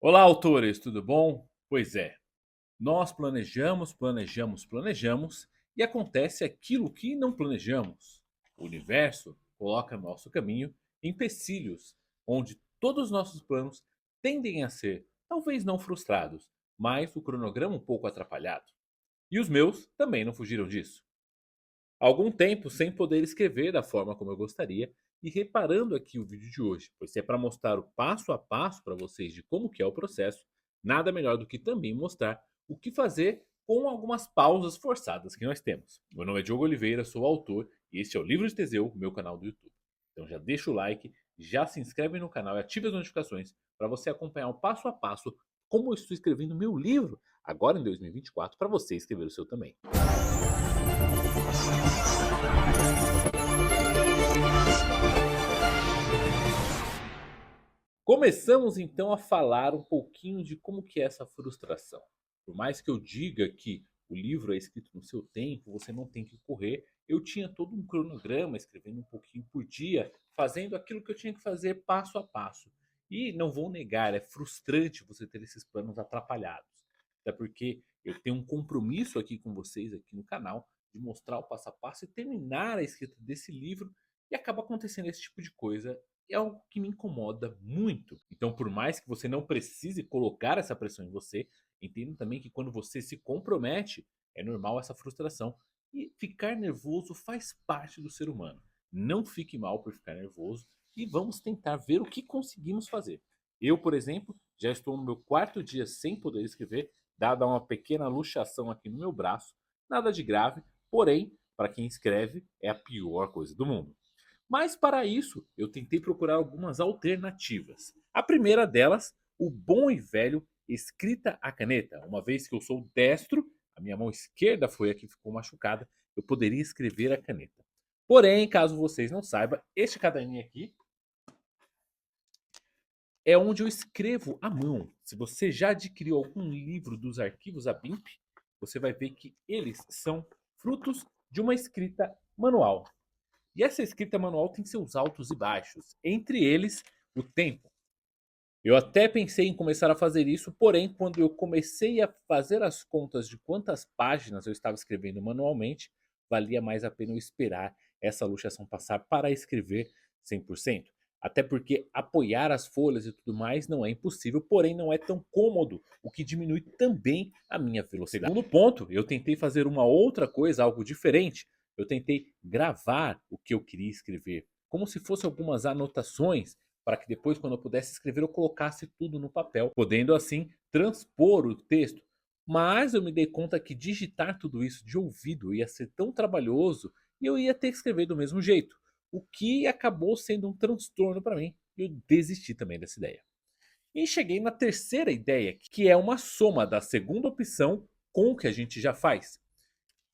Olá, autores, tudo bom? Pois é, nós planejamos e acontece aquilo que não planejamos. O universo coloca no nosso caminho empecilhos, onde todos os nossos planos tendem a ser, talvez não frustrados, mas o cronograma um pouco atrapalhado. E os meus também não fugiram disso. Algum tempo sem poder escrever da forma como eu gostaria e reparando aqui o vídeo de hoje, pois se é para mostrar o passo a passo para vocês de como que é o processo, nada melhor do que também mostrar o que fazer com algumas pausas forçadas que nós temos. Meu nome é Diogo Oliveira, sou autor e este é o Livro de Teseu, meu canal do YouTube. Então já deixa o like, já se inscreve no canal e ative as notificações para você acompanhar o passo a passo como eu estou escrevendo meu livro agora em 2024 para você escrever o seu também. Começamos então a falar um pouquinho de como que é essa frustração. Por mais que eu diga que o livro é escrito no seu tempo, você não tem que correr, eu tinha todo um cronograma, escrevendo um pouquinho por dia, fazendo aquilo que eu tinha que fazer passo a passo. E não vou negar, é frustrante você ter esses planos atrapalhados. Até porque eu tenho um compromisso aqui com vocês, aqui no canal, de mostrar o passo a passo e terminar a escrita desse livro, e acaba acontecendo esse tipo de coisa é algo que me incomoda muito. Então, por mais que você não precise colocar essa pressão em você, entenda também que quando você se compromete, é normal essa frustração. E ficar nervoso faz parte do ser humano. Não fique mal por ficar nervoso e vamos tentar ver o que conseguimos fazer. Eu, por exemplo, já estou no meu quarto dia sem poder escrever, dada uma pequena luxação aqui no meu braço. Nada de grave, porém, para quem escreve, é a pior coisa do mundo. Mas para isso, eu tentei procurar algumas alternativas. A primeira delas, o bom e velho escrita à caneta. Uma vez que eu sou destro, a minha mão esquerda foi a que ficou machucada, eu poderia escrever a caneta. Porém, caso vocês não saibam, este caderninho aqui é onde eu escrevo à mão. Se você já adquiriu algum livro dos arquivos ABIMP, você vai ver que eles são frutos de uma escrita manual. E essa escrita manual tem seus altos e baixos, entre eles o tempo. Eu até pensei em começar a fazer isso, porém, quando eu comecei a fazer as contas de quantas páginas eu estava escrevendo manualmente, valia mais a pena eu esperar essa luxação passar para escrever 100%. Até porque apoiar as folhas e tudo mais não é impossível, porém não é tão cômodo, o que diminui também a minha velocidade. Segundo ponto, eu tentei fazer uma outra coisa, algo diferente. Eu tentei gravar o que eu queria escrever, como se fossem algumas anotações para que depois, quando eu pudesse escrever, eu colocasse tudo no papel, podendo assim transpor o texto. Mas eu me dei conta que digitar tudo isso de ouvido ia ser tão trabalhoso e eu ia ter que escrever do mesmo jeito, o que acabou sendo um transtorno para mim e eu desisti também dessa ideia. E cheguei na terceira ideia, que é uma soma da segunda opção com o que a gente já faz.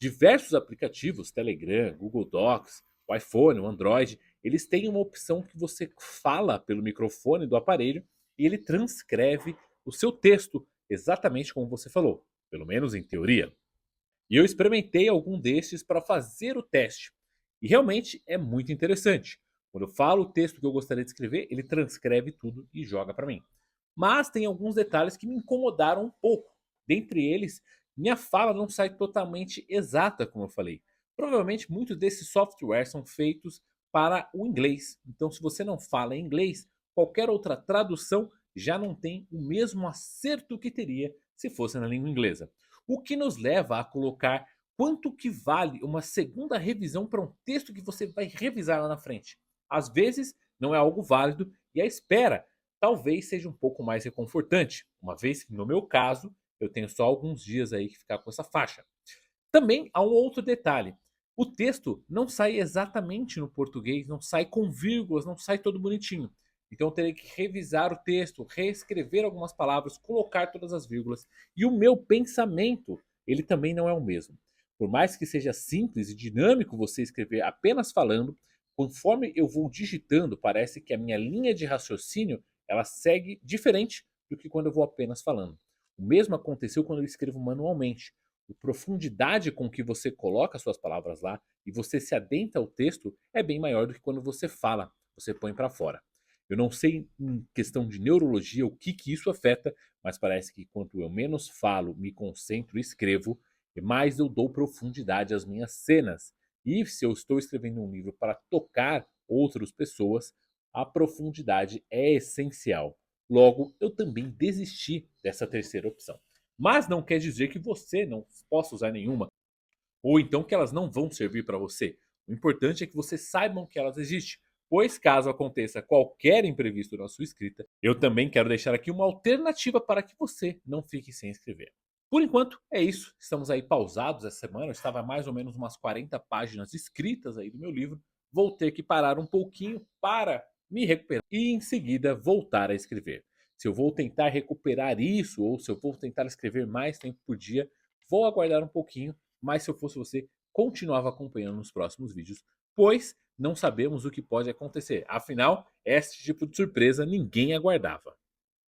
Diversos aplicativos, Telegram, Google Docs, o iPhone, o Android, eles têm uma opção que você fala pelo microfone do aparelho e ele transcreve o seu texto exatamente como você falou, pelo menos em teoria. E eu experimentei algum destes para fazer o teste. E realmente é muito interessante. Quando eu falo o texto que eu gostaria de escrever, ele transcreve tudo e joga para mim. Mas tem alguns detalhes que me incomodaram um pouco. Dentre eles, minha fala não sai totalmente exata, como eu falei. Provavelmente muitos desses softwares são feitos para o inglês. Então, se você não fala inglês, qualquer outra tradução já não tem o mesmo acerto que teria se fosse na língua inglesa. O que nos leva a colocar quanto que vale uma segunda revisão para um texto que você vai revisar lá na frente. Às vezes não é algo válido e a espera talvez seja um pouco mais reconfortante, uma vez que no meu caso eu tenho só alguns dias aí que ficar com essa faixa. Também há um outro detalhe. O texto não sai exatamente no português, não sai com vírgulas, não sai todo bonitinho. Então eu terei que revisar o texto, reescrever algumas palavras, colocar todas as vírgulas. E o meu pensamento, ele também não é o mesmo. Por mais que seja simples e dinâmico você escrever apenas falando, conforme eu vou digitando, parece que a minha linha de raciocínio ela segue diferente do que quando eu vou apenas falando. O mesmo aconteceu quando eu escrevo manualmente. A profundidade com que você coloca suas palavras lá e você se adentra ao texto é bem maior do que quando você fala, você põe para fora. Eu não sei em questão de neurologia o que isso afeta, mas parece que quanto eu menos falo, me concentro e escrevo, mais eu dou profundidade às minhas cenas. E se eu estou escrevendo um livro para tocar outras pessoas, a profundidade é essencial. Logo, eu também desisti dessa terceira opção. Mas não quer dizer que você não possa usar nenhuma, ou então que elas não vão servir para você. O importante é que vocês saibam que elas existem, pois caso aconteça qualquer imprevisto na sua escrita, eu também quero deixar aqui uma alternativa para que você não fique sem escrever. Por enquanto, é isso. Estamos aí pausados essa semana. Eu estava mais ou menos umas 40 páginas escritas aí do meu livro. Vou ter que parar um pouquinho para me recuperar e em seguida voltar a escrever. Se eu vou tentar recuperar isso ou se eu vou tentar escrever mais tempo por dia, vou aguardar um pouquinho, mas se eu fosse você, continuava acompanhando nos próximos vídeos, pois não sabemos o que pode acontecer. Afinal, este tipo de surpresa ninguém aguardava.